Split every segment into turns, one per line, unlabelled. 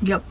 Yep.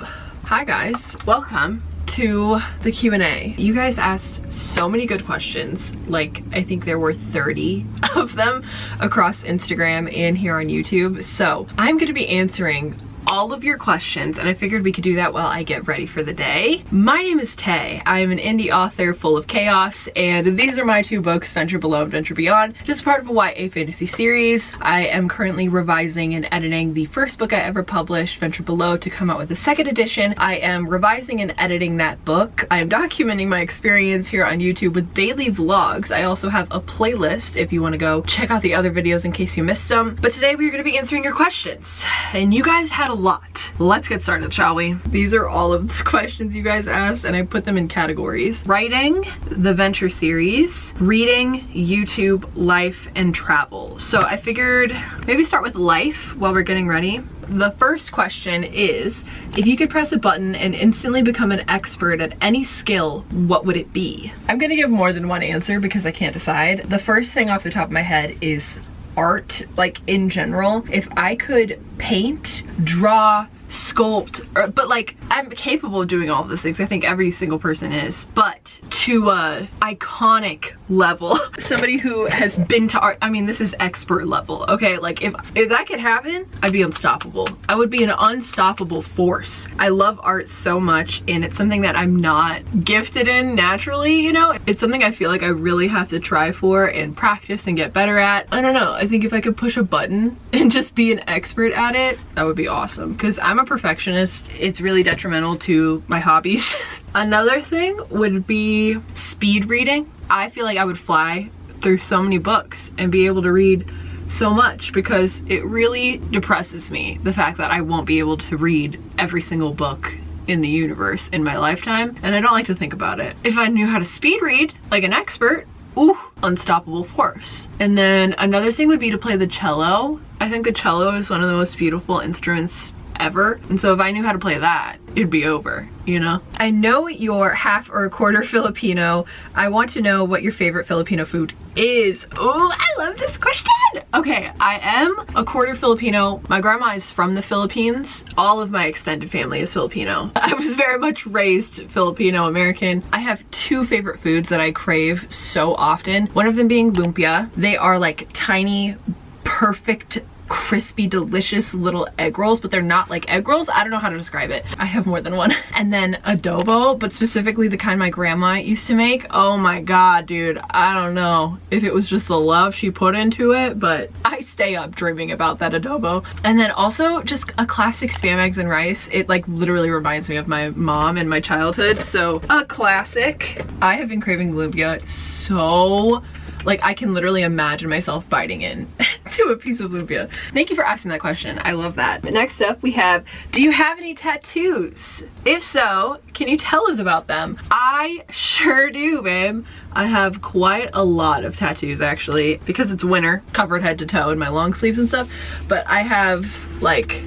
Hi guys, welcome to the Q&A. You guys asked so many good questions. Like, I think there were 30 of them across Instagram and here on YouTube. So I'm gonna be answering all of your questions, and I figured we could do that while I get ready for the day. My name is Tay. I am an indie author full of chaos, and these are my two books, Venture Below and Venture Beyond, just part of a YA fantasy series. I am currently revising and editing the first book I ever published, Venture Below, to come out with the second edition. I am revising and editing that book. I am documenting my experience here on YouTube with daily vlogs. I also have a playlist if you want to go check out the other videos in case you missed them. But today we're going to be answering your questions, and you guys had a lot. Let's get started, shall we? These are all of the questions you guys asked, and I put them in categories: writing, the Venture series, reading, YouTube, life, and travel. So I figured maybe start with life while we're getting ready. The first question is, if you could press a button and instantly become an expert at any skill, what would it be? I'm gonna give more than one answer because I can't decide. The first thing off the top of my head is art, like in general. If I could paint, draw, sculpt, but like I'm capable of doing all of those things. I think every single person is, but to a iconic level, somebody who has been to art, I mean, this is expert level, okay? Like if that could happen, I'd be unstoppable. I would be an unstoppable force. I love art so much, and it's something that I'm not gifted in naturally, you know? It's something I feel like I really have to try for and practice and get better at. I don't know, I think if I could push a button and just be an expert at it, that would be awesome, because I'm a perfectionist. It's really detrimental to my hobbies. Another thing would be speed reading. I feel like I would fly through so many books and be able to read so much, because it really depresses me, the fact that I won't be able to read every single book in the universe in my lifetime, and I don't like to think about it. If I knew how to speed read like an expert, ooh, unstoppable force. And then another thing would be to play the cello. I think the cello is one of the most beautiful instruments ever, and so if I knew how to play that, it'd be over, you know? I know you're half or a quarter Filipino. I want to know what your favorite Filipino food is. Oh, I love this question. Okay, I am a quarter Filipino. My grandma is from the Philippines. All of my extended family is Filipino. I was very much raised Filipino American. I have two favorite foods that I crave so often. One of them being lumpia. They are like tiny, perfect, crispy, delicious little egg rolls, but they're not like egg rolls. I don't know how to describe it. I have more than one. And then adobo, but specifically the kind my grandma used to make. Oh my god, dude. I don't know if it was just the love she put into it, but I stay up dreaming about that adobo. And then also just a classic Spam, eggs, and rice. It like literally reminds me of my mom and my childhood. So a classic. I have been craving lumpia so, like, I can literally imagine myself biting in to a piece of lumpia. Thank you for asking that question. I love that. But next up we have, do you have any tattoos? If so, can you tell us about them? I sure do, babe. I have quite a lot of tattoos, actually, because it's winter, covered head to toe in my long sleeves and stuff. But I have like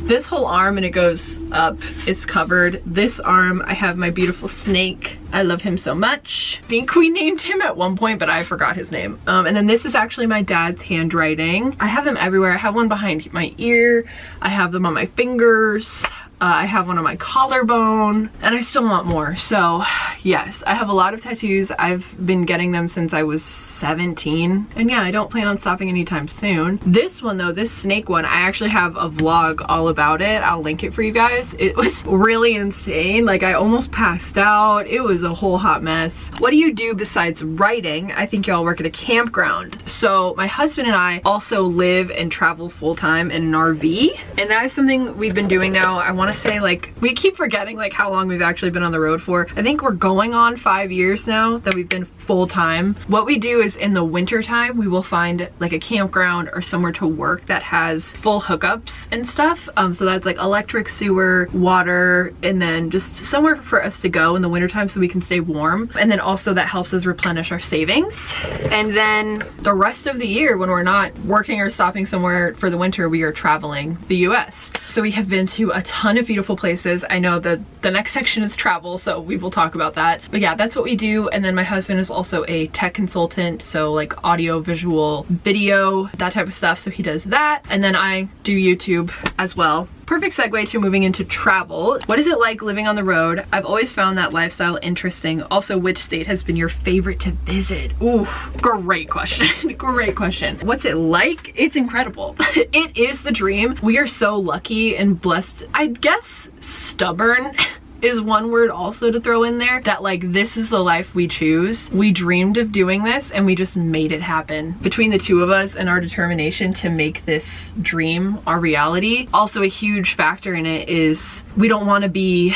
this whole arm, and it goes up, it's covered. This arm, I have my beautiful snake. I love him so much. I think we named him at one point, but I forgot his name. And then this is actually my dad's handwriting. I have them everywhere. I have one behind my ear. I have them on my fingers. I have one on my collarbone, and I still want more. So yes, I have a lot of tattoos. I've been getting them since I was 17. And yeah, I don't plan on stopping anytime soon. This one though, this snake one, I actually have a vlog all about it. I'll link it for you guys. It was really insane. Like, I almost passed out. It was a whole hot mess. What do you do besides writing? I think y'all work at a campground. So my husband and I also live and travel full-time in an RV. And that is something we've been doing now. I want to say, like, we keep forgetting like how long we've actually been on the road for. I think we're going on 5 years now that we've been full-time. What we do is in the winter time, we will find like a campground or somewhere to work that has full hookups and stuff. So that's like electric, sewer, water, and then just somewhere for us to go in the wintertime so we can stay warm. And then also that helps us replenish our savings. And then the rest of the year, when we're not working or stopping somewhere for the winter, we are traveling the US. So we have been to a ton of beautiful places. I know that the next section is travel, so we will talk about that. But yeah, that's what we do. And then my husband is also a tech consultant, so like audio, visual, video, that type of stuff. So he does that. And then I do YouTube as well, perfect segue to moving into travel. What is it like living on the road? I've always found that lifestyle interesting. Also, which state has been your favorite to visit? Ooh, great question. Great question. What's it like? It's incredible. It is the dream. We are so lucky and blessed. I guess stubborn is one word also to throw in there, that like this is the life we choose. We dreamed of doing this and we just made it happen. Between the two of us and our determination to make this dream our reality, also a huge factor in it is we don't want to be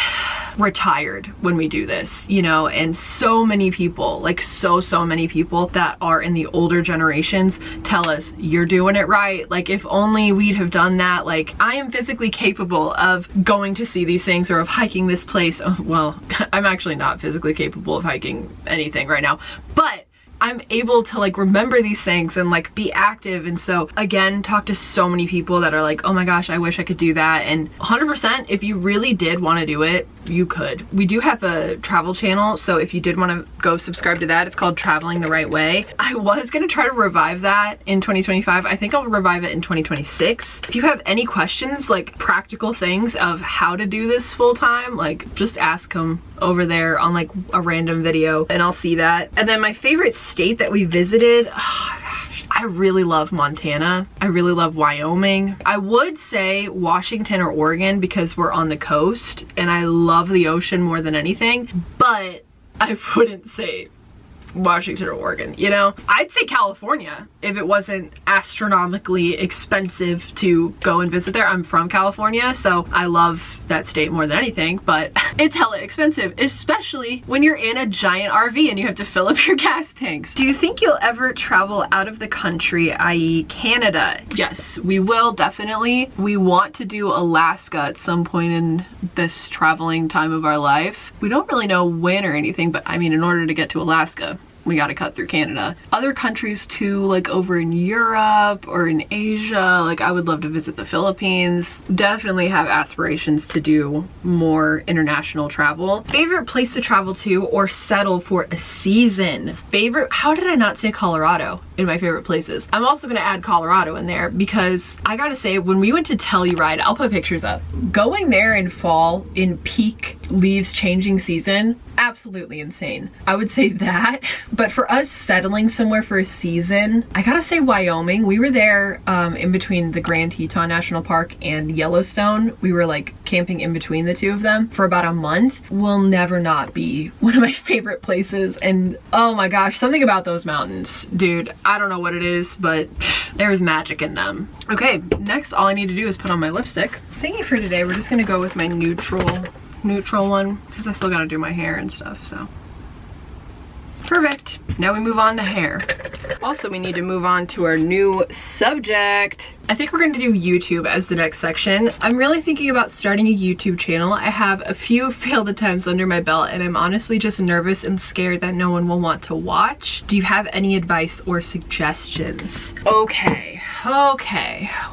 retired when we do this, you know. And so many people, like so many people that are in the older generations tell us, you're doing it right, like if only we'd have done that. Like, I am physically capable of going to see these things or of hiking this place. Oh, well, I'm actually not physically capable of hiking anything right now, but I'm able to like remember these things and like be active. And so again, talk to so many people that are like, oh my gosh, I wish I could do that. And 100%, if you really did want to do it, you could. We do have a travel channel, so if you did want to go subscribe to that, it's called Traveling the Right Way. I was gonna try to revive that in 2025. I think I'll revive it in 2026. If you have any questions, like practical things of how to do this full time, like just ask them over there on like a random video and I'll see that. And then my favorite state that we visited, oh gosh, I really love Montana. I really love Wyoming. I would say Washington or Oregon because we're on the coast and I love the ocean more than anything, but I wouldn't say Washington or Oregon, you know? I'd say California if it wasn't astronomically expensive to go and visit there. I'm from California, so I love that state more than anything, but it's hella expensive, especially when you're in a giant RV and you have to fill up your gas tanks. Do you think you'll ever travel out of the country, i.e. Canada? Yes, we will, definitely. We want to do Alaska at some point in this traveling time of our life. We don't really know when or anything, but I mean, in order to get to Alaska, we got to cut through Canada. Other countries too, like over in Europe or in Asia, like I would love to visit the Philippines. Definitely have aspirations to do more international travel. Favorite place to travel to or settle for a season? Favorite, how did I not say Colorado in my favorite places? I'm also gonna add Colorado in there because I gotta say, when we went to Telluride, I'll put pictures up. Going there in fall, in peak leaves changing season, absolutely insane. I would say that. But for us settling somewhere for a season, I gotta say Wyoming. We were there in between the Grand Teton National Park and Yellowstone. We were like camping in between the two of them for about a month. Will never not be one of my favorite places. And oh my gosh, something about those mountains, dude. I don't know what it is, but there is magic in them. Okay, next all I need to do is put on my lipstick. Thinking for today, we're just gonna go with my neutral one because I still gotta do my hair and stuff, so. Perfect. Now we move on to hair. Also, we need to move on to our new subject. I think we're going to do YouTube as the next section. I'm really thinking about starting a YouTube channel. I have a few failed attempts under my belt and I'm honestly just nervous and scared that no one will want to watch. Do you have any advice or suggestions? Okay.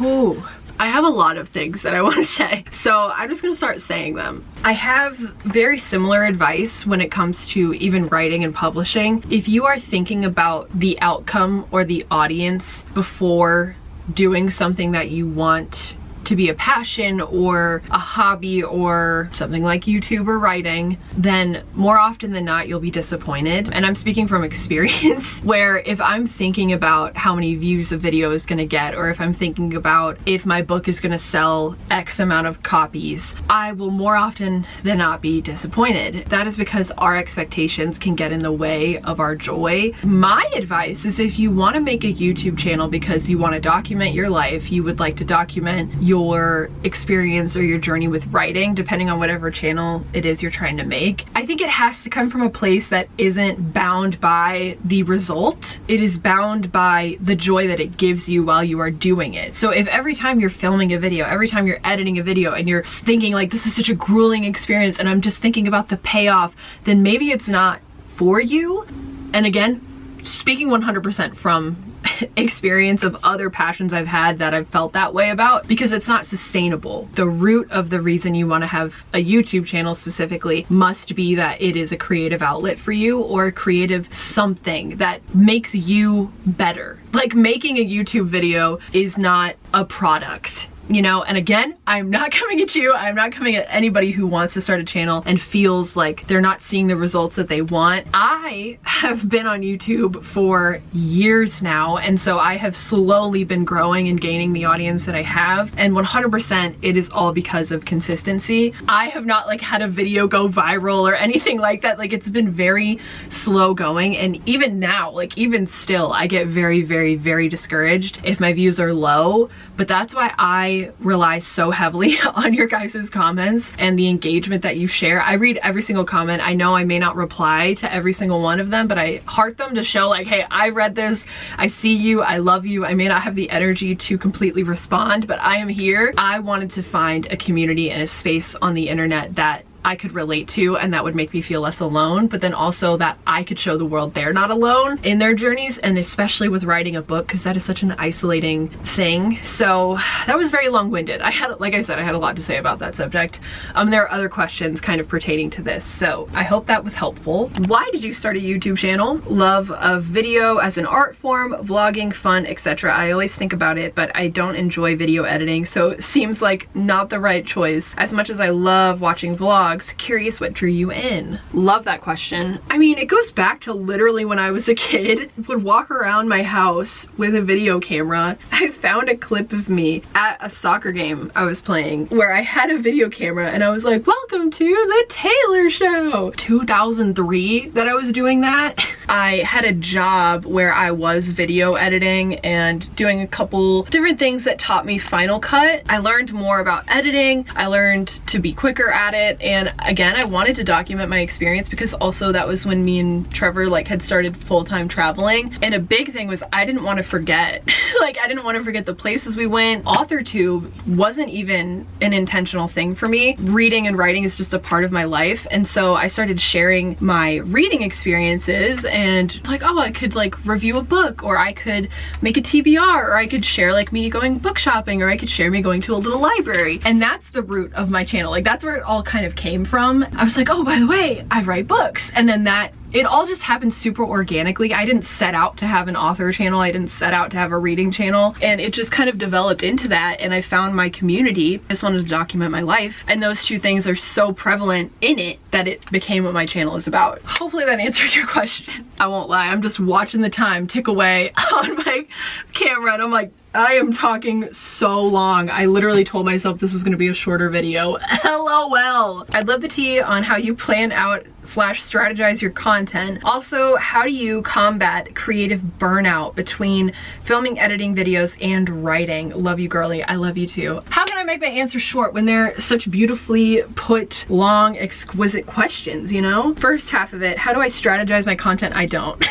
Ooh. I have a lot of things that I want to say, so I'm just gonna start saying them. I have very similar advice when it comes to even writing and publishing. If you are thinking about the outcome or the audience before doing something that you want to be a passion or a hobby or something like YouTube or writing, then more often than not you'll be disappointed. And I'm speaking from experience where if I'm thinking about how many views a video is gonna get, or if I'm thinking about if my book is gonna sell X amount of copies, I will more often than not be disappointed. That is because our expectations can get in the way of our joy. My advice is if you want to make a YouTube channel because you want to document your life, you would like to document your experience or your journey with writing, depending on whatever channel it is you're trying to make, I think it has to come from a place that isn't bound by the result. It is bound by the joy that it gives you while you are doing it. So if every time you're filming a video, every time you're editing a video and you're thinking like, this is such a grueling experience and I'm just thinking about the payoff, then maybe it's not for you. And again, speaking 100% from experience of other passions I've had that I've felt that way about, because it's not sustainable. The root of the reason you want to have a YouTube channel specifically must be that it is a creative outlet for you, or a creative something that makes you better. Like, making a YouTube video is not a product. you know, and again, I'm not coming at you. I'm not coming at anybody who wants to start a channel and feels like they're not seeing the results that they want. I have been on YouTube for years now, and so I have slowly been growing and gaining the audience that I have, and 100% it is all because of consistency. I have not like had a video go viral or anything like that. Like, it's been very slow going, and even now, like even still, I get very, very, very discouraged if my views are low. But that's why I rely so heavily on your guys' comments and the engagement that you share. I read every single comment. I know I may not reply to every single one of them, but I heart them to show like, hey, I read this, I see you, I love you. I may not have the energy to completely respond, but I am here. I wanted to find a community and a space on the internet that I could relate to and that would make me feel less alone, but then also that I could show the world they're not alone in their journeys, and especially with writing a book, because that is such an isolating thing. So that was very long-winded. I had, like I said, I had a lot to say about that subject. There are other questions kind of pertaining to this, so I hope that was helpful. Why did you start a YouTube channel? Love of video as an art form, vlogging, fun, etc. I always think about it, but I don't enjoy video editing, so it seems like not the right choice. As much as I love watching vlogs, curious what drew you in? Love that question. I mean, it goes back to literally when I was a kid, would walk around my house with a video camera. I found a clip of me at a soccer game I was playing where I had a video camera and I was like, welcome to the Taylor Show. 2003 that I was doing that. I had a job where I was video editing and doing a couple different things that taught me Final Cut. I learned more about editing. I learned to be quicker at it, and again, I wanted to document my experience because also that was when me and Trevor like had started full-time traveling, and a big thing was I didn't want to forget. Like, I didn't want to forget the places we went. AuthorTube wasn't even an intentional thing for me. Reading and writing is just a part of my life, and so I started sharing my reading experiences and like, oh, I could like review a book, or I could make a TBR, or I could share like me going book shopping, or I could share me going to a little library. And that's the root of my channel. Like, that's where it all kind of came from. I was like, oh, by the way, I write books. And then it all just happened super organically. I didn't set out to have an author channel. I didn't set out to have a reading channel. And it just kind of developed into that. And I found my community. I just wanted to document my life. And those two things are so prevalent in it that it became what my channel is about. Hopefully that answered your question. I won't lie. I'm just watching the time tick away on my camera. And I'm like, I am talking so long. I literally told myself this was gonna be a shorter video. LOL. I'd love the tea on how you plan out / strategize your content. Also, how do you combat creative burnout between filming, editing videos, and writing? Love you, girly. I love you too. How can I make my answer short when they're such beautifully put, long, exquisite questions, you know? First half of it, how do I strategize my content? I don't.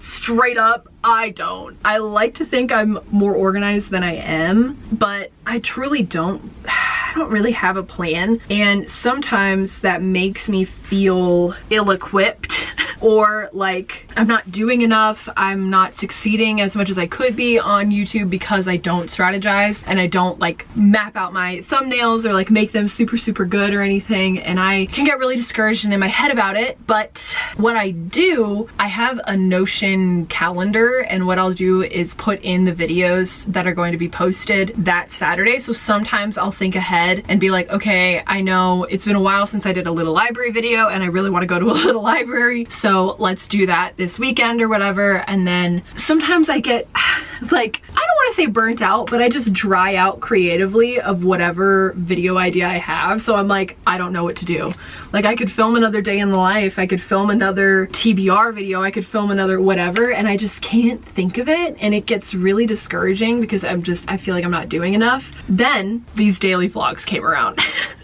Straight up, I don't. I like to think I'm more organized than I am, but I truly don't. I don't really have a plan, and sometimes that makes me feel ill-equipped or like I'm not doing enough, I'm not succeeding as much as I could be on YouTube because I don't strategize and I don't like map out my thumbnails or like make them super, super good or anything, and I can get really discouraged and in my head about it. But what I do, I have a Notion calendar, and what I'll do is put in the videos that are going to be posted that Saturday. So sometimes I'll think ahead and be like, okay, I know it's been a while since I did a little library video and I really want to go to a little library, so let's do that this weekend or whatever. And then sometimes I get like, I don't want to say burnt out, but I just dry out creatively of whatever video idea I have. So I'm like, I don't know what to do. Like, I could film another day in the life, I could film another TBR video, I could film another whatever, and I just can't think of it, and it gets really discouraging because I feel like I'm not doing enough. Then these daily vlogs came around.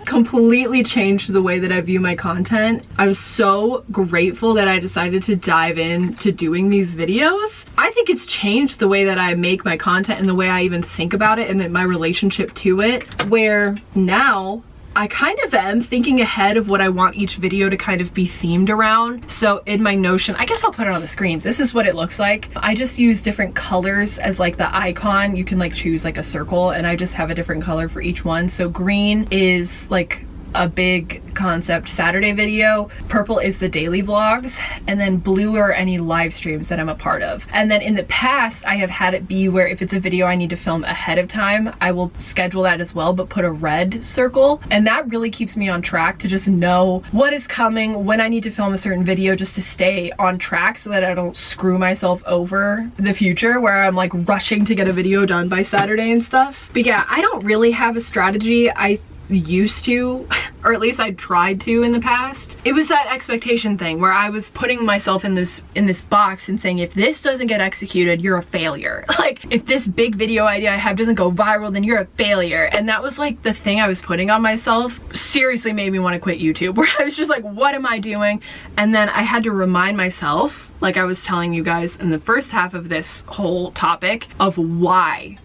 Completely changed the way that I view my content. I was so grateful that I decided to dive into doing these videos. I think it's changed the way that I make my content and the way I even think about it and my relationship to it, where now I kind of am thinking ahead of what I want each video to kind of be themed around. So in my Notion, I guess I'll put it on the screen. This is what it looks like. I just use different colors as like the icon. You can like choose like a circle, and I just have a different color for each one. So green is like a big concept Saturday video, purple is the daily vlogs, and then blue are any live streams that I'm a part of. And then in the past, I have had it be where if it's a video I need to film ahead of time, I will schedule that as well, but put a red circle. And that really keeps me on track to just know what is coming, when I need to film a certain video, just to stay on track so that I don't screw myself over the future where I'm like rushing to get a video done by Saturday and stuff. But yeah, I don't really have a strategy. I used to, or at least I tried to in the past. It was that expectation thing where I was putting myself in this box and saying, if this doesn't get executed, you're a failure. Like, if this big video idea I have doesn't go viral, then you're a failure. And that was like the thing I was putting on myself. Seriously made me want to quit YouTube, where I was just like, what am I doing? And then I had to remind myself, like I was telling you guys in the first half of this whole topic, of why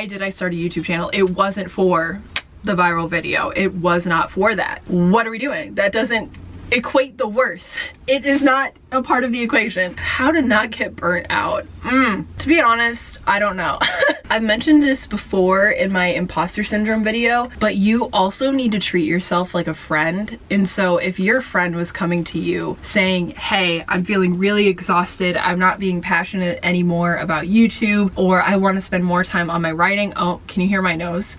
did I start a YouTube channel? It wasn't for the viral video. It was not for that. What are we doing? That doesn't equate the worth. It is not a part of the equation. How to not get burnt out? To be honest, I don't know. I've mentioned this before in my imposter syndrome video, but you also need to treat yourself like a friend. And so if your friend was coming to you saying, hey, I'm feeling really exhausted, I'm not being passionate anymore about YouTube, or I want to spend more time on my writing. Oh, can you hear my nose?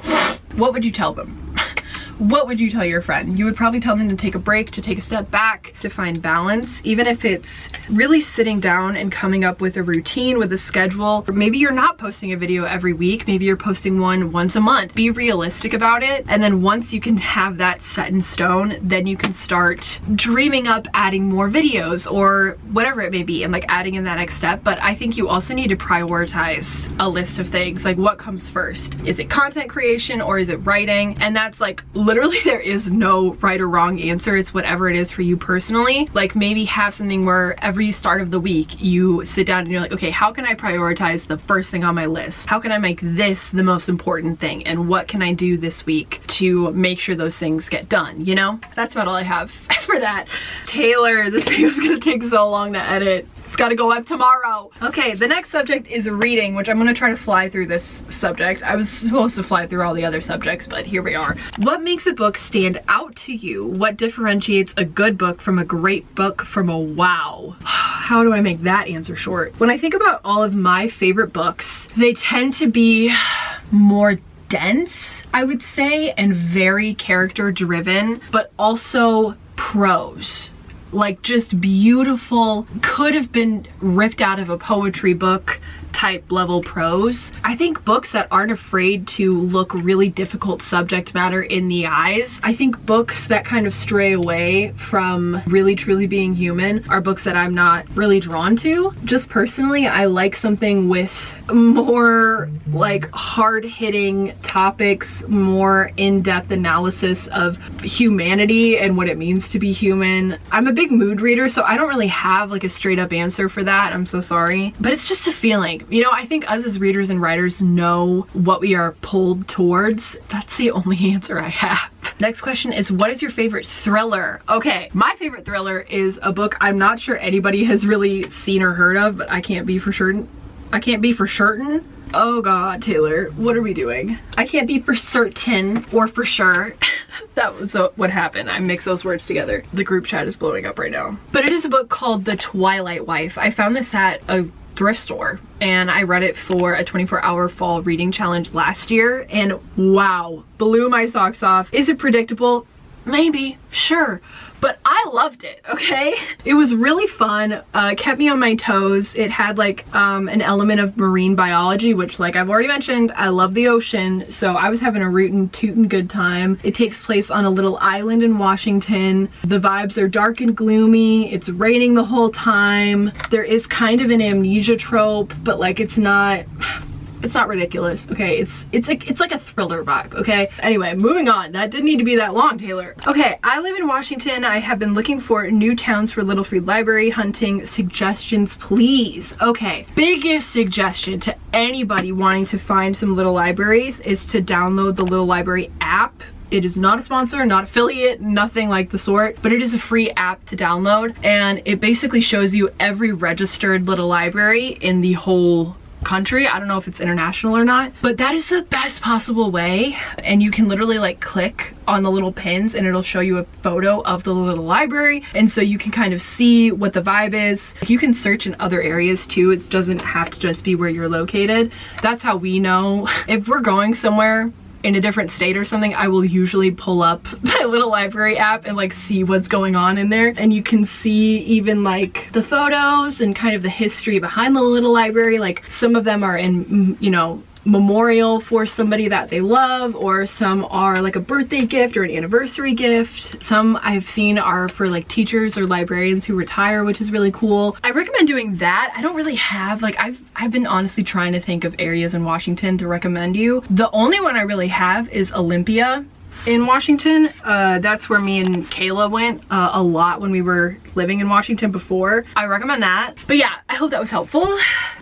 What would you tell them? What would you tell your friend? You would probably tell them to take a break, to take a step back, to find balance, even if it's really sitting down and coming up with a routine, with a schedule. Or maybe you're not posting a video every week, maybe you're posting one once a month. Be realistic about it, and then once you can have that set in stone, then you can start dreaming up adding more videos or whatever it may be, and like adding in that next step. But I think you also need to prioritize a list of things, like what comes first. Is it content creation or is it writing? And that's like, literally there is no right or wrong answer. It's whatever it is for you personally. Like, maybe have something where every start of the week you sit down and you're like, okay, how can I prioritize the first thing on my list? How can I make this the most important thing? And what can I do this week to make sure those things get done, you know? That's about all I have for that. Taylor, this video is gonna take so long to edit. It's gotta go up tomorrow. Okay, the next subject is reading, which I'm gonna try to fly through this subject. I was supposed to fly through all the other subjects, but here we are. What makes a book stand out to you? What differentiates a good book from a great book from a wow? How do I make that answer short? When I think about all of my favorite books, they tend to be more dense, I would say, and very character driven, but also prose. Like, just beautiful, could have been ripped out of a poetry book type level prose. I think books that aren't afraid to look really difficult subject matter in the eyes. I think books that kind of stray away from really truly being human are books that I'm not really drawn to. Just personally, I like something with more like hard-hitting topics, more in-depth analysis of humanity and what it means to be human. I'm a big mood reader, so I don't really have like a straight up answer for that. I'm so sorry. But it's just a feeling. You know, I think us as readers and writers know what we are pulled towards. That's the only answer I have. Next question is, what is your favorite thriller? Okay, my favorite thriller is a book I'm not sure anybody has really seen or heard of, but I can't be for certain. I can't be for certain. Oh God, Taylor, what are we doing? I can't be for certain or for sure. That was what happened. I mixed those words together. The group chat is blowing up right now. But it is a book called The Twilight Wife. I found this at a thrift store and I read it for a 24-hour fall reading challenge last year, and wow, blew my socks off. Is it predictable? Maybe, sure, but I loved it, okay? It was really fun, kept me on my toes. It had like an element of marine biology, which, like I've already mentioned, I love the ocean, so I was having a rootin' tootin' good time. It takes place on a little island in Washington. The vibes are dark and gloomy. It's raining the whole time. There is kind of an amnesia trope, but like it's not ridiculous, okay? It's like a thriller vibe, okay? Anyway, moving on. That didn't need to be that long, Taylor. Okay, I live in Washington. I have been looking for new towns for Little Free Library hunting. Suggestions, please. Okay, biggest suggestion to anybody wanting to find some little libraries is to download the Little Library app. It is not a sponsor, not affiliate, nothing like the sort, but it is a free app to download, and it basically shows you every registered little library in the whole country. I don't know if it's international or not, but that is the best possible way. And you can literally like click on the little pins and it'll show you a photo of the little library, and so you can kind of see what the vibe is. You can search in other areas too. It doesn't have to just be where you're located. That's how we know if we're going somewhere in a different state or something. I will usually pull up my little library app and like see what's going on in there, and you can see even like the photos and kind of the history behind the little library. Like some of them are in, you know, memorial for somebody that they love, or some are like a birthday gift or an anniversary gift. Some I've seen are for like teachers or librarians who retire, which is really cool. I recommend doing that. I don't really have like, I've been honestly trying to think of areas in Washington to recommend you. The only one I really have is Olympia in Washington. That's where me and Kayla went a lot when we were living in Washington before. I recommend that. But yeah, I hope that was helpful.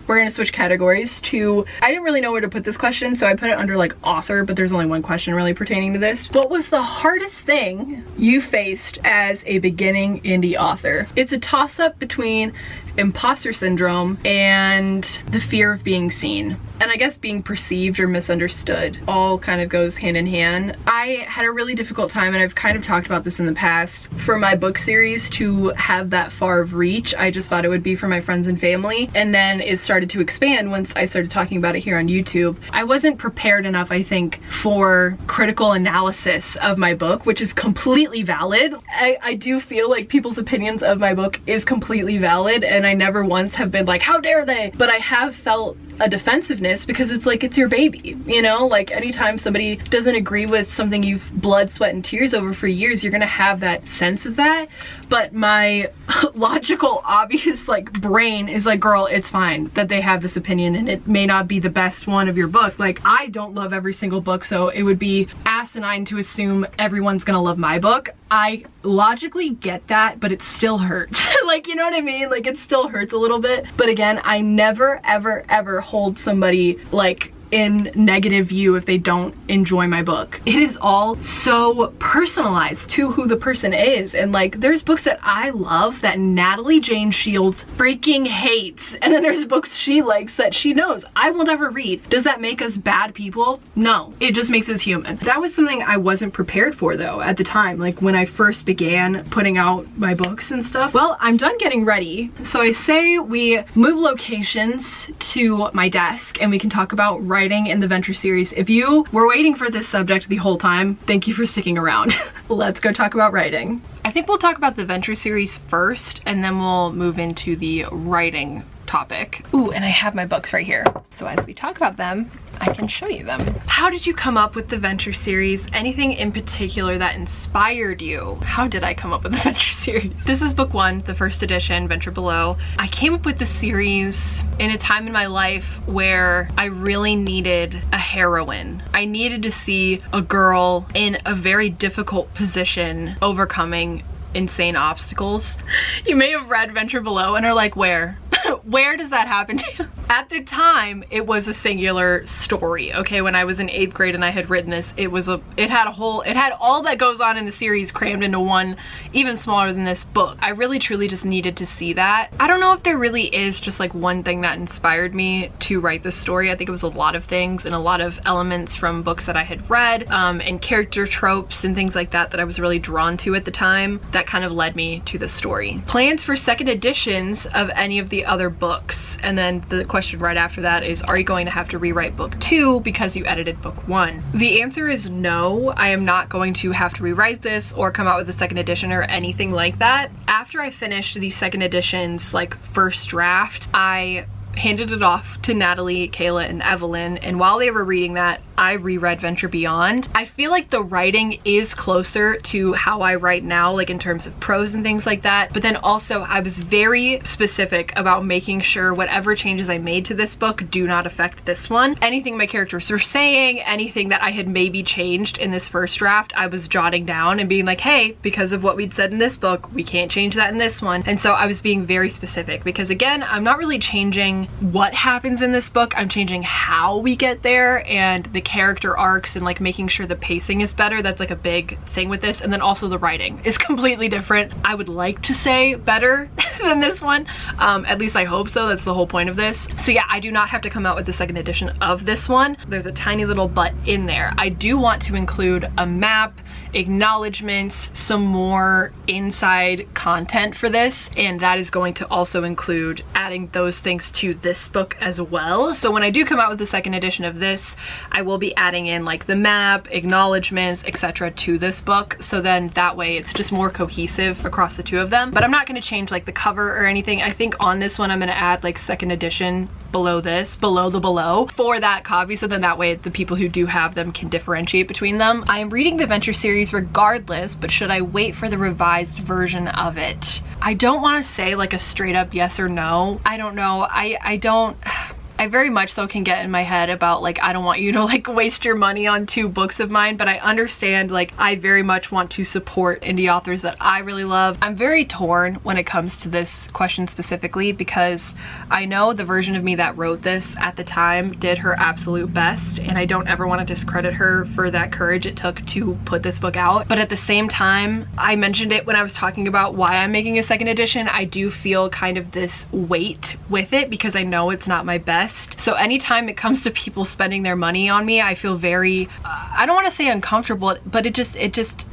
We're gonna switch categories to, I didn't really know where to put this question, so I put it under like author, but there's only one question really pertaining to this. What was the hardest thing you faced as a beginning indie author? It's a toss-up between imposter syndrome and the fear of being seen. And I guess being perceived or misunderstood all kind of goes hand in hand. I had a really difficult time, and I've kind of talked about this in the past, for my book series to have that far of reach. I just thought it would be for my friends and family, and then it started to expand once I started talking about it here on YouTube. I wasn't prepared enough, I think, for critical analysis of my book, which is completely valid. I do feel like people's opinions of my book is completely valid, and I never once have been like, how dare they? But I have felt a defensiveness because it's like, it's your baby, you know? Like anytime somebody doesn't agree with something you've blood, sweat, and tears over for years, you're gonna have that sense of that. But my logical, obvious like brain is like, girl, it's fine that they have this opinion, and it may not be the best one of your book. Like, I don't love every single book, so it would be asinine to assume everyone's gonna love my book. I logically get that, but it still hurts. Like, you know what I mean? Like, it still hurts a little bit. But again, I never, ever, ever hold somebody like in negative view if they don't enjoy my book. It is all so personalized to who the person is, and like there's books that I love that Natalie Jane Shields freaking hates, and then there's books she likes that she knows I will never read. Does that make us bad people? No, it just makes us human. That was something I wasn't prepared for though at the time, like when I first began putting out my books and stuff. Well, I'm done getting ready, so I say we move locations to my desk and we can talk about writing in the Venture series. If you were waiting for this subject the whole time, thank you for sticking around. Let's go talk about writing. I think we'll talk about the Venture series first, and then we'll move into the writing topic. Ooh, and I have my books right here. So as we talk about them, I can show you them. How did you come up with the Venture series? Anything in particular that inspired you? How did I come up with the Venture series? This is book one, the first edition, Venture Below. I came up with the series in a time in my life where I really needed a heroine. I needed to see a girl in a very difficult position overcoming insane obstacles. You may have read Venture Below and are like, where? Where does that happen to? At the time, it was a singular story, okay? When I was in 8th grade and I had written this, it had all that goes on in the series crammed into one, even smaller than this book. I really truly just needed to see that. I don't know if there really is just like one thing that inspired me to write this story. I think it was a lot of things and a lot of elements from books that I had read, and character tropes and things like that that I was really drawn to at the time that kind of led me to the story. Plans for second editions of any of the other books, and then the question right after that is, are you going to have to rewrite book 2 because you edited book 1? The answer is no. I am not going to have to rewrite this or come out with a second edition or anything like that. After I finished the second edition's like first draft, I handed it off to Natalie, Kayla, and Evelyn, and while they were reading that, I reread Venture Beyond. I feel like the writing is closer to how I write now, like in terms of prose and things like that, but then also I was very specific about making sure whatever changes I made to this book do not affect this one. Anything my characters were saying, anything that I had maybe changed in this first draft, I was jotting down and being like, hey, because of what we'd said in this book, we can't change that in this one. And so I was being very specific because, again, I'm not really changing what happens in this book, I'm changing how we get there and the character arcs and like making sure the pacing is better. That's like a big thing with this. And then also the writing is completely different. I would like to say better than this one. At least I hope so. That's the whole point of this. So yeah, I do not have to come out with the second edition of this one. There's a tiny little but in there. I do want to include a map, acknowledgements, some more inside content for this, and that is going to also include adding those things to this book as well. So when I do come out with the second edition of this, I will be adding in like the map, acknowledgements, etc. to this book, so then that way it's just more cohesive across the two of them. But I'm not going to change like the cover or anything. I think on this one I'm going to add like second edition below this, below the below, for that copy, so then that way the people who do have them can differentiate between them. I am reading the Venture series regardless, but should I wait for the revised version of it? I don't want to say like a straight up yes or no. I don't know. I very much so can get in my head about like, I don't want you to like waste your money on 2 books of mine, but I understand like I very much want to support indie authors that I really love. I'm very torn when it comes to this question specifically, because I know the version of me that wrote this at the time did her absolute best, and I don't ever want to discredit her for that courage it took to put this book out. But at the same time, I mentioned it when I was talking about why I'm making a second edition, I do feel kind of this weight with it because I know it's not my best. So anytime it comes to people spending their money on me, I feel very, I don't want to say uncomfortable, but it just,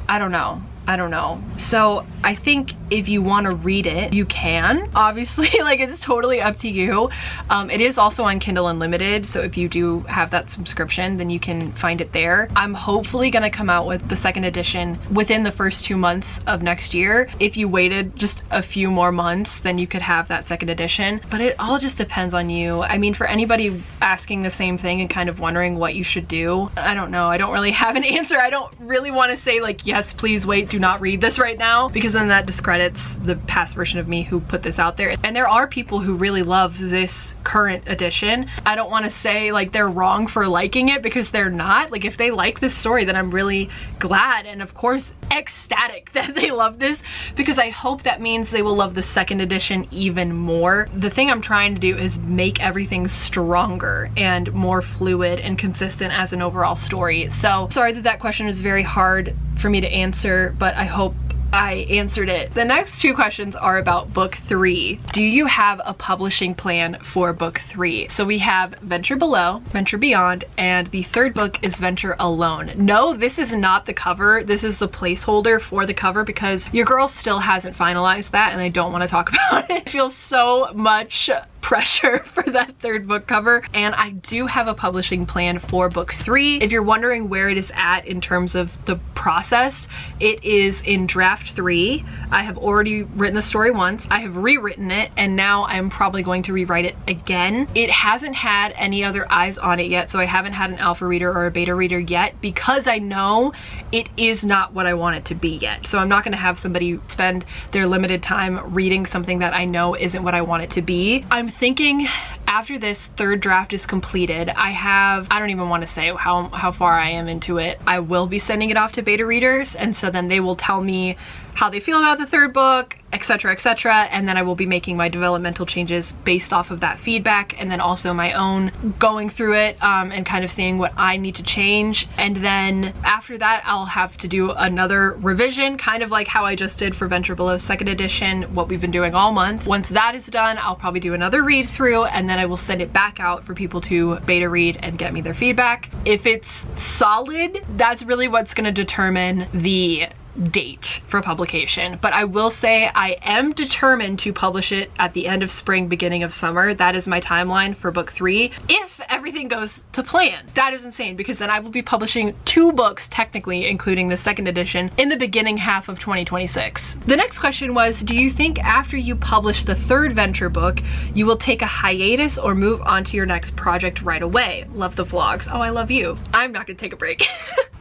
I don't know. So I think if you want to read it, you can. Obviously, like it's totally up to you. It is also on Kindle Unlimited, so if you do have that subscription, then you can find it there. I'm hopefully gonna come out with the second edition within the first 2 months of next year. If you waited just a few more months, then you could have that second edition, but it all just depends on you. I mean, for anybody asking the same thing and kind of wondering what you should do, I don't know. I don't really have an answer. I don't really want to say like, yes, please wait, do not read this right now, because then that discredits the past version of me who put this out there. And there are people who really love this current edition. I don't want to say like they're wrong for liking it, because they're not. Like if they like this story, then I'm really glad and of course ecstatic that they love this, because I hope that means they will love the second edition even more. The thing I'm trying to do is make everything stronger and more fluid and consistent as an overall story. So sorry that question is very hard for me to answer, but I hope I answered it. The next 2 questions are about book 3. Do you have a publishing plan for book 3? So we have Venture Below, Venture Beyond, and the 3rd book is Venture Alone. No, this is not the cover. This is the placeholder for the cover, because your girl still hasn't finalized that and I don't want to talk about it. I feel so much pressure for that 3rd book cover, and I do have a publishing plan for book 3. If you're wondering where it is at in terms of the process, it is in draft 3. I have already written the story once, I have rewritten it, and now I'm probably going to rewrite it again. It hasn't had any other eyes on it yet, so I haven't had an alpha reader or a beta reader yet, because I know it is not what I want it to be yet. So I'm not going to have somebody spend their limited time reading something that I know isn't what I want it to be. I'm thinking after this 3rd draft is completed, I don't even want to say how far I am into it. I will be sending it off to beta readers, and so then they will tell me how they feel about the 3rd book, etc, etc, and then I will be making my developmental changes based off of that feedback, and then also my own going through it and kind of seeing what I need to change. And then after that I'll have to do another revision, kind of like how I just did for Venture Below 2nd edition, what we've been doing all month. Once that is done, I'll probably do another read through, and then I will send it back out for people to beta read and get me their feedback. If it's solid, that's really what's going to determine the date for publication. But I will say I am determined to publish it at the end of spring, beginning of summer. That is my timeline for book 3, if everything goes to plan. That is insane, because then I will be publishing 2 books technically, including the 2nd edition, in the beginning half of 2026. The next question was, do you think after you publish the 3rd venture book you will take a hiatus or move on to your next project right away? Love the vlogs. Oh, I love you. I'm not gonna take a break.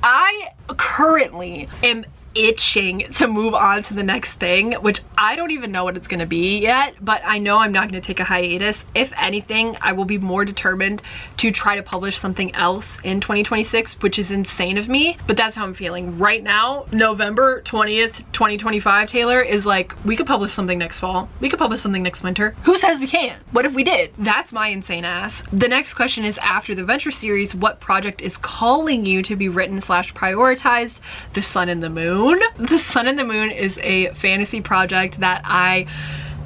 I currently am itching to move on to the next thing, which I don't even know what it's gonna be yet, but I know I'm not gonna take a hiatus. If anything, I will be more determined to try to publish something else in 2026, which is insane of me, but that's how I'm feeling right now. November 20th, 2025, Taylor, is like, we could publish something next fall, we could publish something next winter. Who says we can't? What if we did? That's my insane ass. The next question is, after the Venture series, what project is calling you to be written / prioritized? The Sun and the Moon. The Sun and the Moon is a fantasy project that I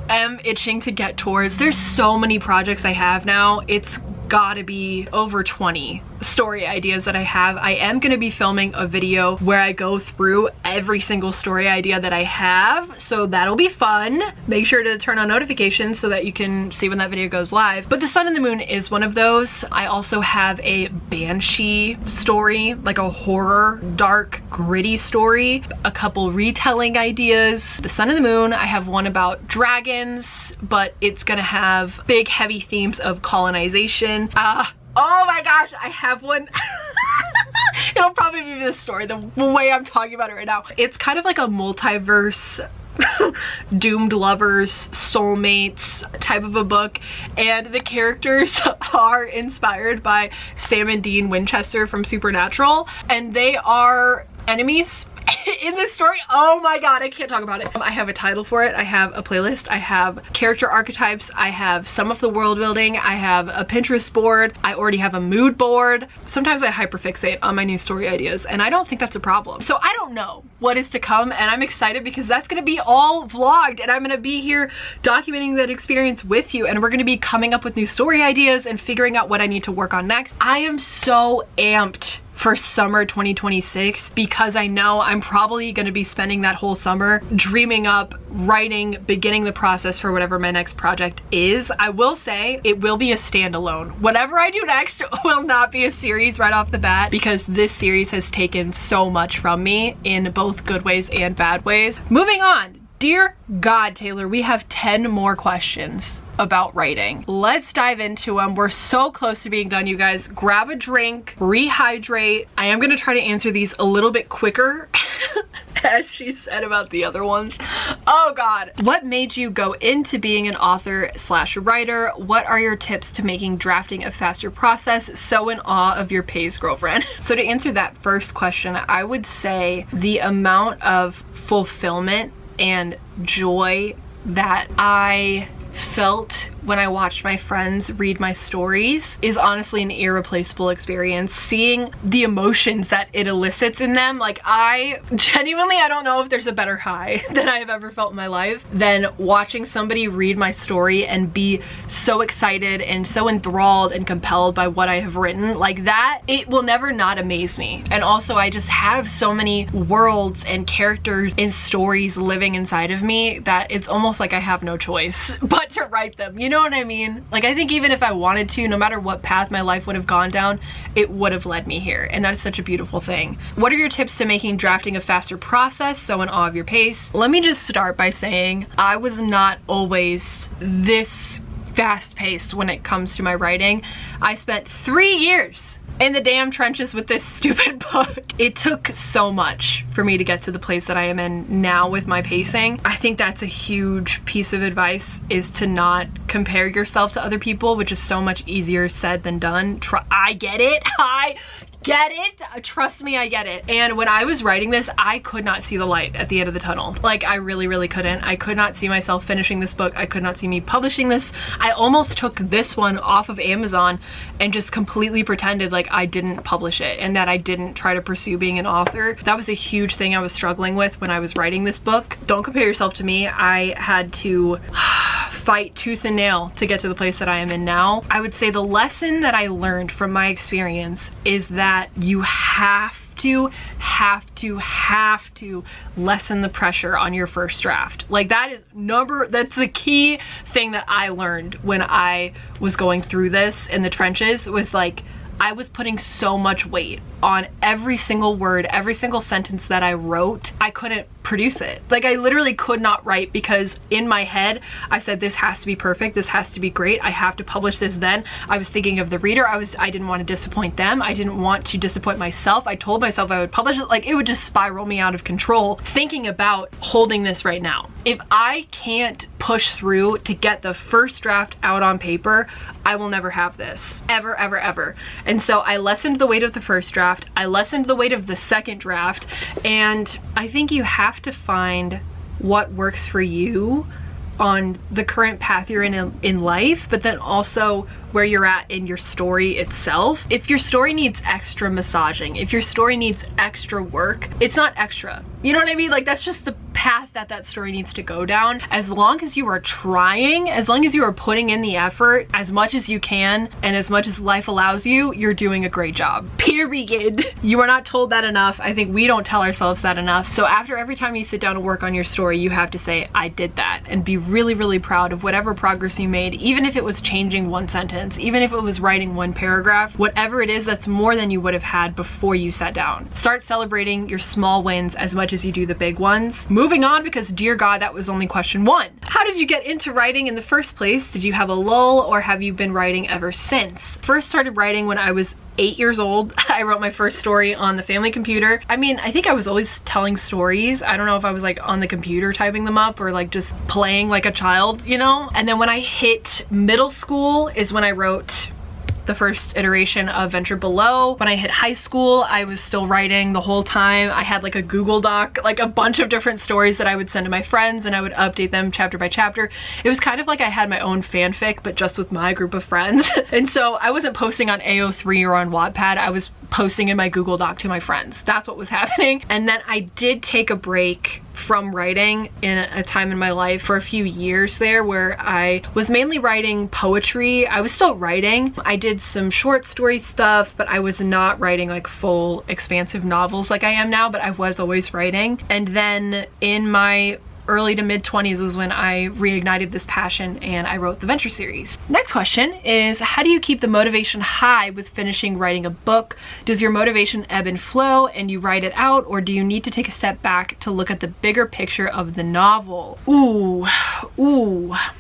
am itching to get towards. There's so many projects I have now. It's gotta be over 20 story ideas that I have. I am gonna be filming a video where I go through every single story idea that I have, so that'll be fun. Make sure to turn on notifications so that you can see when that video goes live. But The Sun and the Moon is one of those. I also have a banshee story, like a horror, dark, gritty story, a couple retelling ideas. The Sun and the Moon, I have one about dragons, but it's gonna have big heavy themes of colonization. Oh my gosh, I have one. It'll probably be this story, the way I'm talking about it right now. It's kind of like a multiverse, doomed lovers, soulmates type of a book, and the characters are inspired by Sam and Dean Winchester from Supernatural, and they are enemies in this story. Oh my god, I can't talk about it. I have a title for it, I have a playlist, I have character archetypes, I have some of the world building, I have a Pinterest board, I already have a mood board. Sometimes I hyperfixate on my new story ideas, and I don't think that's a problem. So I don't know what is to come, and I'm excited because that's gonna be all vlogged, and I'm gonna be here documenting that experience with you, and we're gonna be coming up with new story ideas and figuring out what I need to work on next. I am so amped for summer 2026 because I know I'm probably gonna be spending that whole summer dreaming up, writing, beginning the process for whatever my next project is. I will say it will be a standalone. Whatever I do next will not be a series right off the bat because this series has taken so much from me in both good ways and bad ways. Moving on. Dear God, Taylor, we have 10 more questions about writing. Let's dive into them. We're so close to being done, you guys. Grab a drink, rehydrate. I am gonna try to answer these a little bit quicker, as she said about the other ones. Oh God. What made you go into being an author/writer? What are your tips to making drafting a faster process? So in awe of your pace, girlfriend. So to answer that first question, I would say the amount of fulfillment and joy that I felt when I watched my friends read my stories is honestly an irreplaceable experience. Seeing the emotions that it elicits in them, like I don't know if there's a better high than I have ever felt in my life than watching somebody read my story and be so excited and so enthralled and compelled by what I have written. Like that, it will never not amaze me. And also I just have so many worlds and characters and stories living inside of me that it's almost like I have no choice but to write them. You know what I mean? Like I think even if I wanted to, no matter what path my life would have gone down, it would have led me here. And that's such a beautiful thing. What are your tips to making drafting a faster process? So in awe of your pace. Let me just start by saying I was not always this fast-paced when it comes to my writing. I spent 3 years in the damn trenches with this stupid book. It took so much for me to get to the place that I am in now with my pacing. I think that's a huge piece of advice, is to not compare yourself to other people, which is so much easier said than done. I get it. I get it. Trust me, I get it. And when I was writing this, I could not see the light at the end of the tunnel. Like I really couldn't. I could not see myself finishing this book. I could not see me publishing this. I almost took this one off of Amazon and just completely pretended like I didn't publish it and that I didn't try to pursue being an author. That was a huge thing I was struggling with when I was writing this book. Don't compare yourself to me. I had to fight tooth and nail to get to the place that I am in now. I would say the lesson that I learned from my experience is that you have to lessen the pressure on your first draft. Like that's the key thing that I learned when I was going through this in the trenches, was like I was putting so much weight on every single word, every single sentence that I wrote. I couldn't produce it. Like I literally could not write because in my head I said this has to be perfect, this has to be great, I have to publish this then. I was thinking of the reader, I didn't want to disappoint them, I didn't want to disappoint myself. I told myself I would publish it. Like it would just spiral me out of control thinking about holding this right now. If I can't push through to get the first draft out on paper, I will never have this. Ever. And so I lessened the weight of the first draft, I lessened the weight of the second draft, and I think you have to find what works for you on the current path you're in life, but then also where you're at in your story itself. If your story needs extra massaging, if your story needs extra work, it's not extra. You know what I mean? Like that's just the path that that story needs to go down. As long as you are trying, as long as you are putting in the effort as much as you can and as much as life allows you, you're doing a great job. Period. You are not told that enough. I think we don't tell ourselves that enough. So after every time you sit down to work on your story, you have to say, I did that, and be really, really proud of whatever progress you made, even if it was changing one sentence, even if it was writing one paragraph, whatever it is, that's more than you would have had before you sat down. Start celebrating your small wins as much as you do the big ones. Moving on, because dear God, that was only question 1. How did you get into writing in the first place? Did you have a lull, or have you been writing ever since? First started writing when I was 8 years old. I wrote my first story on the family computer. I mean, I think I was always telling stories. I don't know if I was like on the computer typing them up or like just playing like a child, you know? And then when I hit middle school is when I wrote the first iteration of Venture Below. When I hit high school, I was still writing the whole time. I had like a Google Doc, like a bunch of different stories that I would send to my friends, and I would update them chapter by chapter. It was kind of like I had my own fanfic, but just with my group of friends. And so I wasn't posting on AO3 or on Wattpad. I was posting in my Google Doc to my friends. That's what was happening. And then I did take a break from writing in a time in my life for a few years there where I was mainly writing poetry. I was still writing. I did some short story stuff, but I was not writing like full expansive novels like I am now, but I was always writing. And then in my early to mid 20s was when I reignited this passion and I wrote the Venture series. Next question is, how do you keep the motivation high with finishing writing a book? Does your motivation ebb and flow and you write it out, or do you need to take a step back to look at the bigger picture of the novel? Ooh.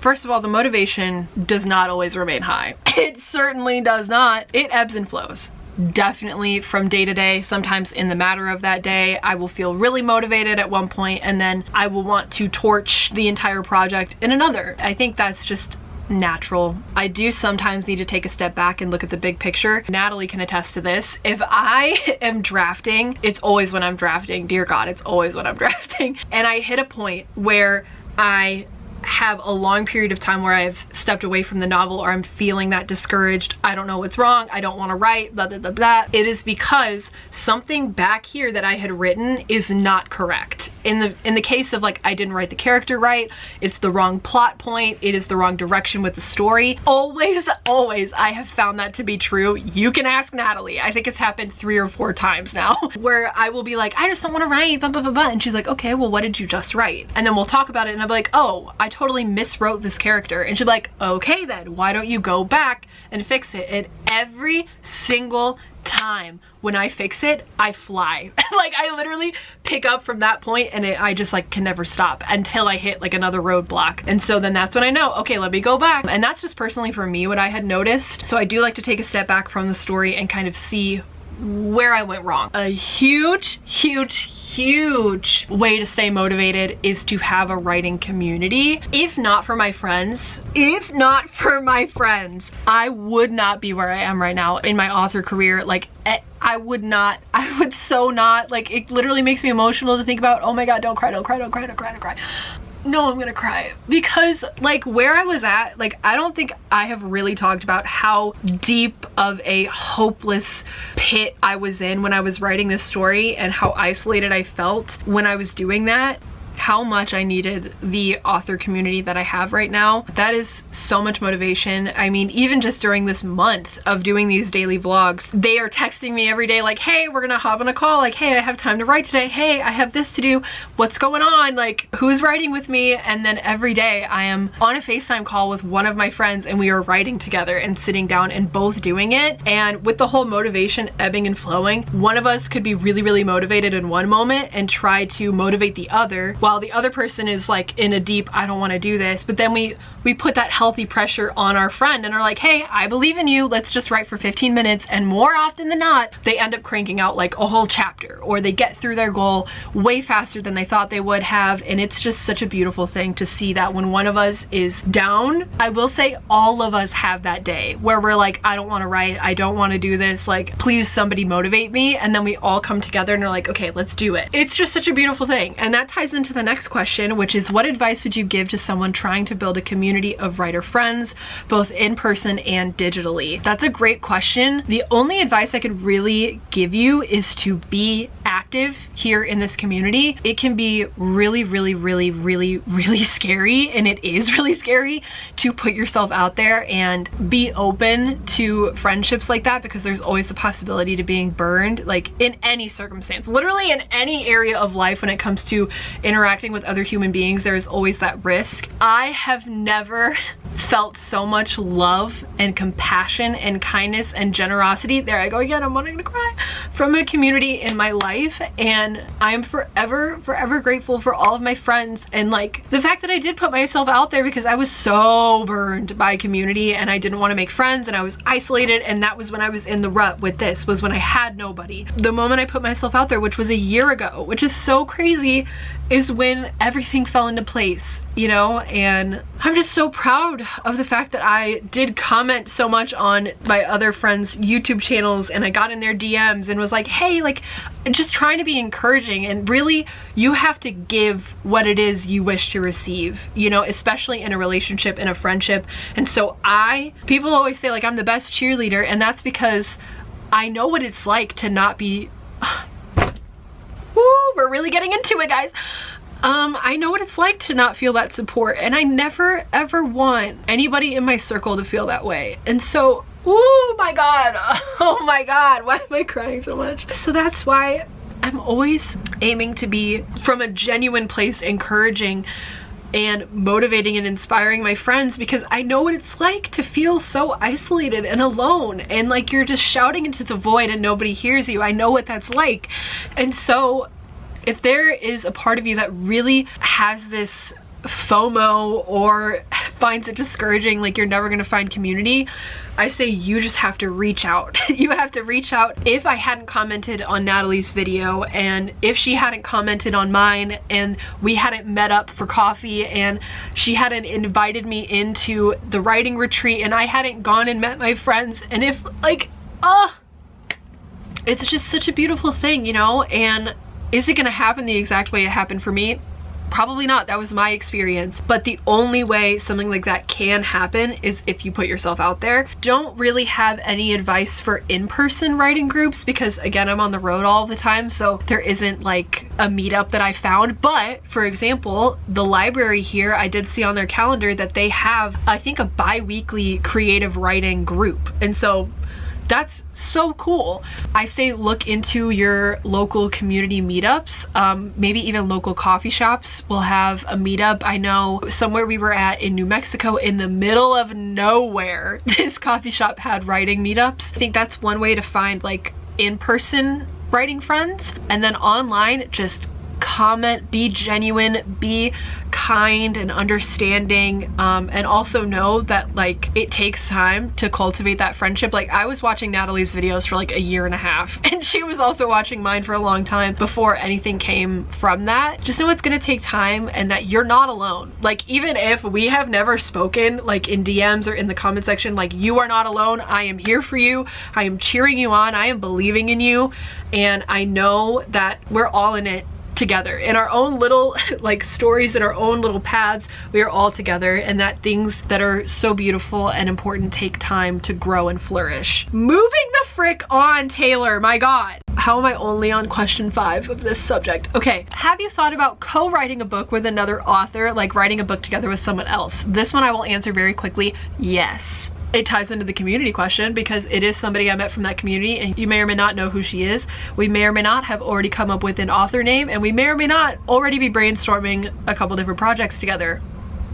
First of all, the motivation does not always remain high. It certainly does not. It ebbs and flows. Definitely from day to day. Sometimes in the matter of that day, I will feel really motivated at one point and then I will want to torch the entire project in another. I think that's just natural. I do sometimes need to take a step back and look at the big picture. Natalie can attest to this. If I am drafting, it's always when I'm drafting. Dear God, it's always when I'm drafting. And I hit a point where I have a long period of time where I've stepped away from the novel, or I'm feeling that discouraged. I don't know what's wrong. I don't want to write, blah, blah, blah, blah. It is because something back here that I had written is not correct. In the case of like, I didn't write the character right. It's the wrong plot point. It is the wrong direction with the story. Always, I have found that to be true. You can ask Natalie. I think it's happened 3 or 4 times now where I will be like, I just don't want to write, blah, blah, blah, blah. And she's like, okay, well, what did you just write? And then we'll talk about it and I'll be like, oh, I totally miswrote this character. And she'll be like, okay then, why don't you go back and fix it? And every single time when I fix it, I fly. Like I literally pick up from that point and I just like can never stop until I hit like another roadblock. And so then that's when I know, okay, let me go back. And that's just personally for me what I had noticed. So I do like to take a step back from the story and kind of see where I went wrong. A huge way to stay motivated is to have a writing community. If not for my friends, I would not be where I am right now in my author career. Like I would so not, like it literally makes me emotional to think about, oh my God, don't cry. No, I'm gonna cry because like where I was at, like I don't think I have really talked about how deep of a hopeless pit I was in when I was writing this story and how isolated I felt when I was doing that. How much I needed the author community that I have right now. That is so much motivation. I mean, even just during this month of doing these daily vlogs, they are texting me every day like, hey, we're gonna hop on a call. Like, hey, I have time to write today. Hey, I have this to do. What's going on? Like, who's writing with me? And then every day I am on a FaceTime call with one of my friends and we are writing together and sitting down and both doing it. And with the whole motivation ebbing and flowing, one of us could be really motivated in one moment and try to motivate the other, while the other person is like in a deep, I don't want to do this. But then we put that healthy pressure on our friend and are like, hey, I believe in you. Let's just write for 15 minutes. And more often than not, they end up cranking out like a whole chapter, or they get through their goal way faster than they thought they would have. And it's just such a beautiful thing to see that when one of us is down, I will say all of us have that day where we're like, I don't want to write. I don't want to do this. Like, please somebody motivate me. And then we all come together and are like, okay, let's do it. It's just such a beautiful thing. And that ties into the next question, which is, what advice would you give to someone trying to build a community community of writer friends, both in person and digitally? That's a great question. The only advice I could really give you is to be active here in this community. It can be really, really, really, really, really scary, and it is really scary to put yourself out there and be open to friendships like that, because there's always the possibility to being burned, like in any circumstance, literally in any area of life. When it comes to interacting with other human beings, there is always that risk. I have never felt so much love and compassion and kindness and generosity, there I go again, I'm wanting to cry, from a community in my life, and I am forever grateful for all of my friends, and like the fact that I did put myself out there, because I was so burned by community and I didn't want to make friends and I was isolated, and that was when I was in the rut with this, was when I had nobody. The moment I put myself out there, which was a year ago, which is so crazy, is when everything fell into place, you know. And I'm just so proud of the fact that I did comment so much on my other friends' YouTube channels, and I got in their DMs and was like, hey, like, just trying to be encouraging. And really, you have to give what it is you wish to receive, you know, especially in a relationship, in a friendship. And so people always say like I'm the best cheerleader, and that's because I know what it's like to not be woo, we're really getting into it, guys. I know what it's like to not feel that support, and I never ever want anybody in my circle to feel that way. And so, oh my god, oh my god, why am I crying so much? So that's why I'm always aiming to be, from a genuine place, encouraging and motivating and inspiring my friends, because I know what it's like to feel so isolated and alone, and like you're just shouting into the void and nobody hears you. I know what that's like. And so if there is a part of you that really has this FOMO or finds it discouraging, like you're never gonna find community, I say you just have to reach out. You have to reach out. If I hadn't commented on Natalie's video, and if she hadn't commented on mine, and we hadn't met up for coffee, and she hadn't invited me into the writing retreat, and I hadn't gone and met my friends, and if like, it's just such a beautiful thing, you know. And is it gonna happen the exact way it happened for me? Probably not. That was my experience. But the only way something like that can happen is if you put yourself out there. Don't really have any advice for in-person writing groups, because again, I'm on the road all the time, so there isn't like a meetup that I found. But for example, the library here, I did see on their calendar that they have, I think, a bi-weekly creative writing group. And so that's so cool. I say look into your local community meetups. Maybe even local coffee shops will have a meetup. I know somewhere we were at in New Mexico, in the middle of nowhere, this coffee shop had writing meetups. I think that's one way to find like in-person writing friends. And then online, just comment, be genuine, be kind and understanding, and also know that like it takes time to cultivate that friendship. Like I was watching Natalie's videos for like a year and a half, and she was also watching mine for a long time before anything came from that. Just know it's gonna take time, and that you're not alone. Like even if we have never spoken like in DMs or in the comment section, like you are not alone. I am here for you. I am cheering you on. I am believing in you, and I know that we're all in it together in our own little like stories, in our own little paths. We are all together, and that things that are so beautiful and important take time to grow and flourish. Moving the frick on, Taylor, my god. How am I only on question 5 of this subject? Okay, have you thought about co-writing a book with another author, like writing a book together with someone else? This one I will answer very quickly, yes. It ties into the community question, because it is somebody I met from that community, and you may or may not know who she is. We may or may not have already come up with an author name, and we may or may not already be brainstorming a couple different projects together.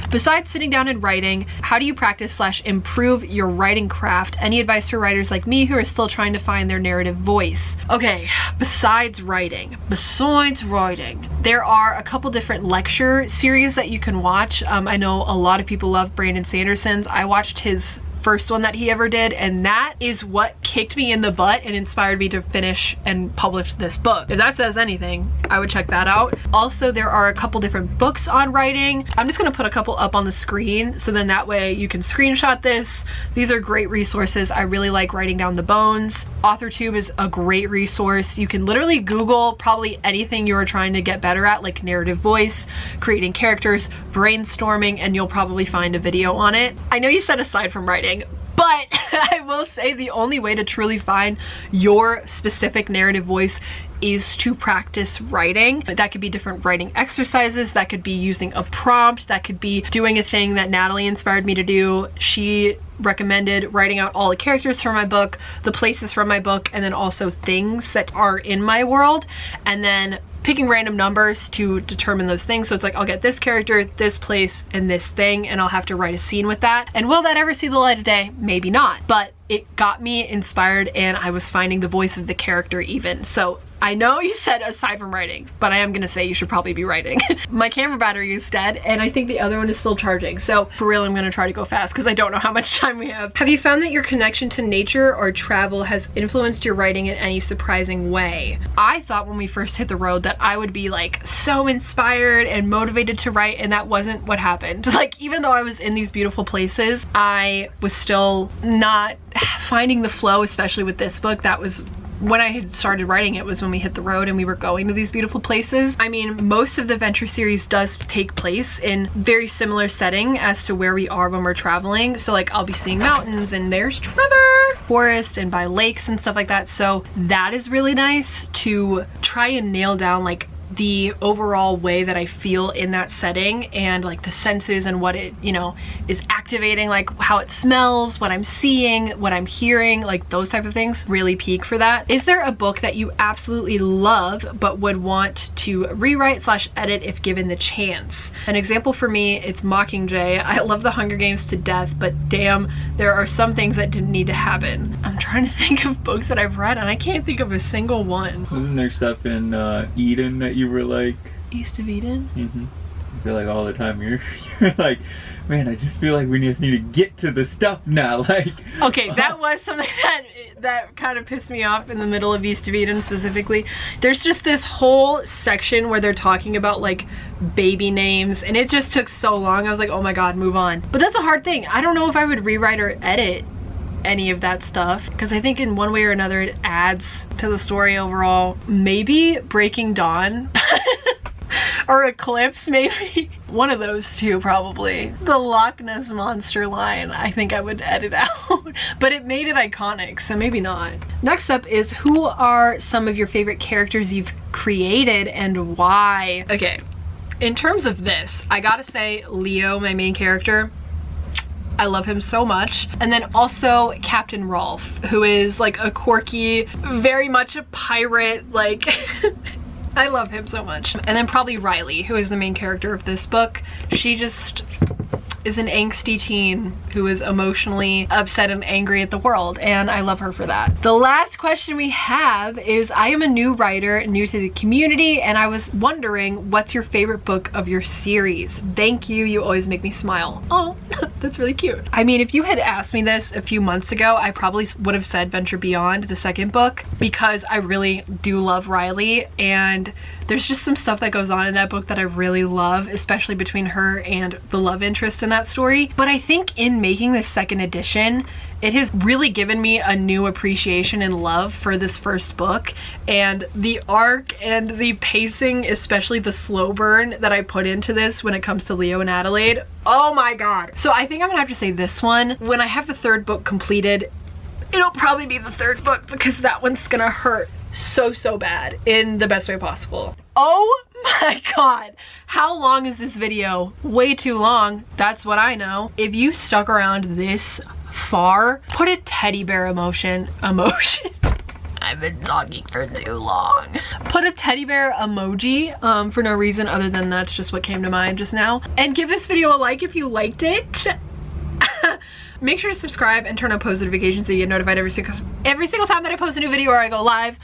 Besides sitting down and writing, how do you practice / improve your writing craft? Any advice for writers like me who are still trying to find their narrative voice? Okay, besides writing, there are a couple different lecture series that you can watch. I know a lot of people love Brandon Sanderson's. I watched his first one that he ever did, and that is what kicked me in the butt and inspired me to finish and publish this book. If that says anything, I would check that out. Also, there are a couple different books on writing. I'm just gonna put a couple up on the screen, so then that way you can screenshot this. These are great resources. I really like writing down the bones. AuthorTube is a great resource. You can literally Google probably anything you are trying to get better at, like narrative voice, creating characters, brainstorming, and you'll probably find a video on it. I know you said aside from writing, but I will say the only way to truly find your specific narrative voice is to practice writing. That could be different writing exercises, that could be using a prompt, that could be doing a thing that Natalie inspired me to do. She recommended writing out all the characters from my book, the places from my book, and then also things that are in my world, and then picking random numbers to determine those things. So it's like, I'll get this character, this place, and this thing, and I'll have to write a scene with that. And will that ever see the light of day? Maybe not. But it got me inspired, and I was finding the voice of the character even. So I know you said aside from writing, but I am gonna say you should probably be writing. My camera battery is dead, and I think the other one is still charging. So for real, I'm gonna try to go fast because I don't know how much time we have. Have you found that your connection to nature or travel has influenced your writing in any surprising way? I thought when we first hit the road that I would be like so inspired and motivated to write, and that wasn't what happened. Like, even though I was in these beautiful places, I was still not finding the flow, especially with this book. That was when I had started writing it, was when we hit the road and we were going to these beautiful places. I mean, most of the Venture series does take place in very similar setting as to where we are when we're traveling. So like, I'll be seeing mountains and there's Trevor, forest, and by lakes and stuff like that. So that is really nice to try and nail down like the overall way that I feel in that setting, and like the senses and what it, you know, is activating, like how it smells, what I'm seeing, what I'm hearing, like those type of things really peak for that. Is there a book that you absolutely love but would want to rewrite / edit if given the chance? An example for me, it's Mockingjay. I love the Hunger Games to death, but damn, there are some things that didn't need to happen. I'm trying to think of books that I've read and I can't think of a single one.
Wasn't there stuff in Eden that you were like,
East of Eden?
I feel like all the time you're like, man, I just feel like we just need to get to the stuff now. Like,
okay, that was something that kind of pissed me off in the middle of East of Eden specifically. There's just this whole section where they're talking about like baby names, and it just took so long. I was like, oh my god, move on. But that's a hard thing. I don't know if I would rewrite or edit any of that stuff, because I think in one way or another it adds to the story overall. Maybe Breaking Dawn or Eclipse, maybe. One of those two, probably. The Loch Ness Monster line, I think I would edit out, but it made it iconic, so maybe not. Next up is, who are some of your favorite characters you've created and why? Okay, in terms of this, I gotta say Leo, my main character, I love him so much. And then also Captain Rolfe, who is like a quirky, very much a pirate, like I love him so much. And then probably Riley, who is the main character of this book. She just is an angsty teen who is emotionally upset and angry at the world, and I love her for that. The last question we have is, I am a new writer, new to the community, and I was wondering, what's your favorite book of your series? Thank you, you always make me smile. Oh, that's really cute. I mean, if you had asked me this a few months ago, I probably would have said Venture Beyond, the second book, because I really do love Riley, and there's just some stuff that goes on in that book that I really love, especially between her and the love interest in that story. But I think in making this second edition, it has really given me a new appreciation and love for this first book, and the arc and the pacing, especially the slow burn that I put into this when it comes to Leo and Adelaide. Oh my god. So I think I'm gonna have to say this one. When I have the third book completed, it'll probably be the third book, because that one's gonna hurt so bad in the best way possible. Oh my god, how long is this video? Way too long, that's what I know. If you stuck around this far, put a teddy bear emotion. I've been talking for too long. Put a teddy bear emoji for no reason other than that's just what came to mind just now, and give this video a like if you liked it. Make sure to subscribe and turn on post notifications so you get notified every single time that I post a new video or I go live.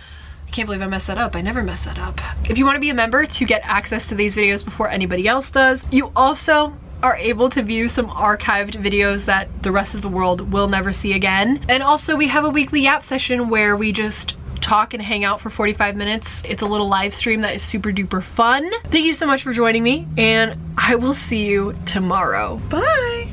I can't believe I messed that up. I never mess that up. If you want to be a member to get access to these videos before anybody else does, you also are able to view some archived videos that the rest of the world will never see again. And also we have a weekly Yap session where we just talk and hang out for 45 minutes. It's a little live stream that is super duper fun. Thank you so much for joining me, and I will see you tomorrow. Bye!